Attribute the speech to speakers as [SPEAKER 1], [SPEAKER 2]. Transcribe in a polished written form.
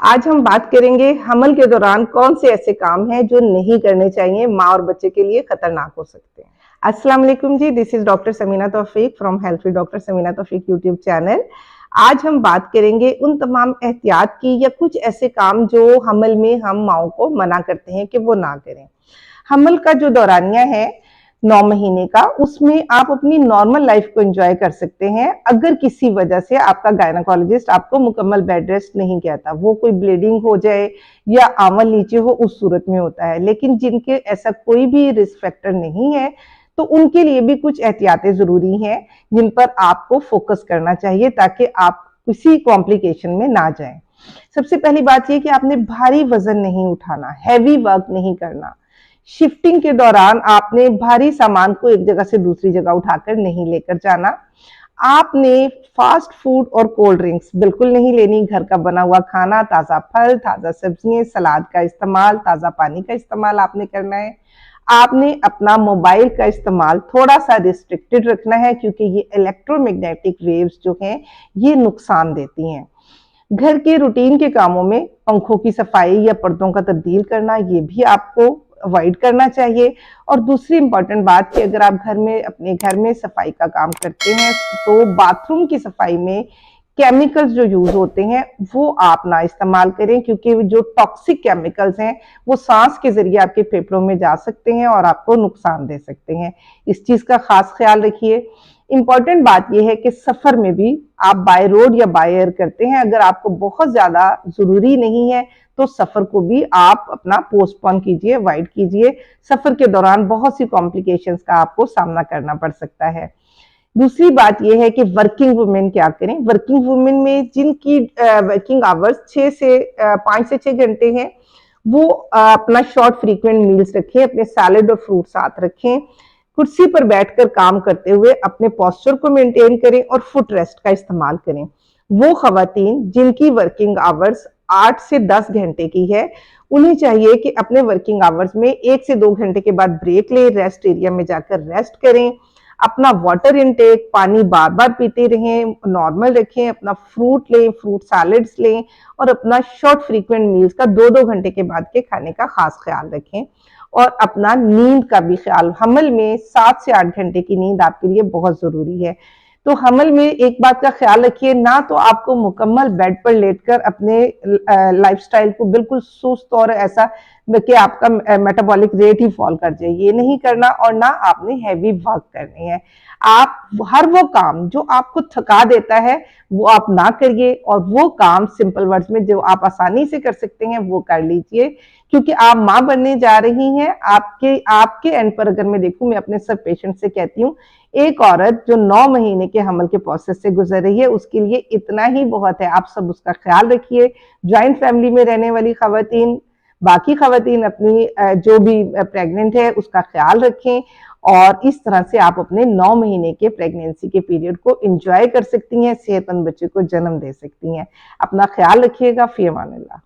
[SPEAKER 1] आज हम बात करेंगे हमल के दौरान कौन से ऐसे काम हैं जो नहीं करने चाहिए, माँ और बच्चे के लिए खतरनाक हो सकते हैं। अस्सलाम वालेकुम जी, this is doctor Samina Taufiq from health free doctor Samina Taufiq YouTube channel. आज हम बात करेंगे उन तमाम एहतियात की या कुछ ऐसे काम जो हमल में हम माओ को मना करते हैं कि वो ना करें। हमल का जो दौरानिया है 9 महीने का, उसमें आप अपनी नॉर्मल लाइफ को एंजॉय कर सकते हैं अगर किसी वजह से आपका गायनाकोलॉजिस्ट आपको मुकम्मल बेड रेस्ट नहीं कहता। वो कोई ब्लीडिंग हो जाए या आंवल नीचे हो, उस सूरत में होता है। लेकिन जिनके ऐसा कोई भी रिस्क फैक्टर नहीं है तो उनके लिए भी कुछ एहतियातें जरूरी हैं जिन पर आपको फोकस करना चाहिए ताकि आप किसी कॉम्प्लिकेशन में ना जाएं। सबसे पहली बात यह कि आपने भारी वजन नहीं उठाना, हैवी वर्क नहीं करना। शिफ्टिंग के दौरान आपने भारी सामान को एक जगह से दूसरी जगह उठाकर नहीं लेकर जाना। आपने फास्ट फूड और कोल्ड ड्रिंक्स बिल्कुल नहीं लेनी। घर का बना हुआ खाना, ताज़ा फल, ताज़ा सब्जियां, सलाद का इस्तेमाल, ताज़ा पानी का इस्तेमाल आपने करना है। आपने अपना मोबाइल का इस्तेमाल थोड़ा सा रिस्ट्रिक्टेड रखना है क्योंकि ये इलेक्ट्रोमैग्नेटिक वेव्स जो हैं ये नुकसान देती हैं। घर के रूटीन के कामों में पंखों की सफाई या पर्दों का तब्दील करना, ये भी आपको अवॉइड करना चाहिए। और दूसरी इंपॉर्टेंट बात कि अगर आप अपने घर में सफाई का काम करते हैं तो बाथरूम की सफाई में केमिकल्स जो यूज होते हैं वो आप ना इस्तेमाल करें क्योंकि जो टॉक्सिक केमिकल्स हैं वो सांस के जरिए आपके फेफड़ों में जा सकते हैं और आपको नुकसान दे सकते हैं। इस चीज का खास ख्याल रखिए। इंपॉर्टेंट बात यह है कि सफर में भी आप बाय रोड या बाय एयर करते हैं, अगर आपको बहुत ज्यादा जरूरी नहीं है तो सफर को भी आप अपना पोस्टपोन कीजिए, अवॉइड कीजिए। सफर के दौरान बहुत सी कॉम्प्लिकेशंस का आपको सामना करना पड़ सकता है। दूसरी बात यह है कि वर्किंग वुमेन क्या करें। वर्किंग वुमेन में जिनकी वर्किंग आवर्स 5 से 6 घंटे हैं वो अपना शॉर्ट फ्रीक्वेंट मील्स रखें, अपने सैलेड और फ्रूट साथ रखें। कुर्सी पर बैठकर काम करते हुए अपने पोस्चर को मेंटेन करें और फुट रेस्ट का इस्तेमाल करें। वो खवातीन जिनकी वर्किंग आवर्स 8 से 10 घंटे की है, उन्हें चाहिए कि अपने वर्किंग आवर्स में 1 से 2 घंटे के बाद ब्रेक लें, रेस्ट एरिया में जाकर रेस्ट करें। अपना वाटर इनटेक, पानी बार बार पीते रहें, नॉर्मल रखें। अपना फ्रूट लें, फ्रूट सैलेड्स लें और अपना शॉर्ट फ्रीक्वेंट मील्स का 2-2 घंटे के बाद के खाने का खास ख्याल रखें। और अपना नींद का भी ख्याल, हमल में 7 से 8 घंटे की नींद आपके लिए बहुत जरूरी है। तो हमल में एक बात का ख्याल रखिए, ना तो आपको मुकम्मल बेड पर लेटकर अपने लाइफस्टाइल को बिल्कुल सुस्त और ऐसा कि आपका मेटाबॉलिक रेट ही फॉल कर जाए, ये नहीं करना। और ना आपने हैवी वर्क करनी है। आप हर वो काम जो आपको थका देता है वो आप ना करिए और वो काम सिंपल वर्ड्स में जो आप आसानी से कर सकते हैं वो कर लीजिए क्योंकि आप माँ बनने जा रही हैं। आपके एंड पर अगर मैं देखूं, मैं अपने सब पेशेंट से कहती हूँ, एक औरत जो 9 महीने के हमल के प्रोसेस से गुजर रही है उसके लिए इतना ही बहुत है। आप सब उसका ख्याल रखिए। ज्वाइंट फैमिली में रहने वाली खवातीन, बाकी खवातीन अपनी जो भी प्रेग्नेंट है उसका ख्याल रखें और इस तरह से आप अपने 9 महीने के प्रेगनेंसी के पीरियड को एंजॉय कर सकती हैं, सेहतमंद बच्चे को जन्म दे सकती हैं। अपना ख्याल रखिएगा। फी अमान अल्लाह।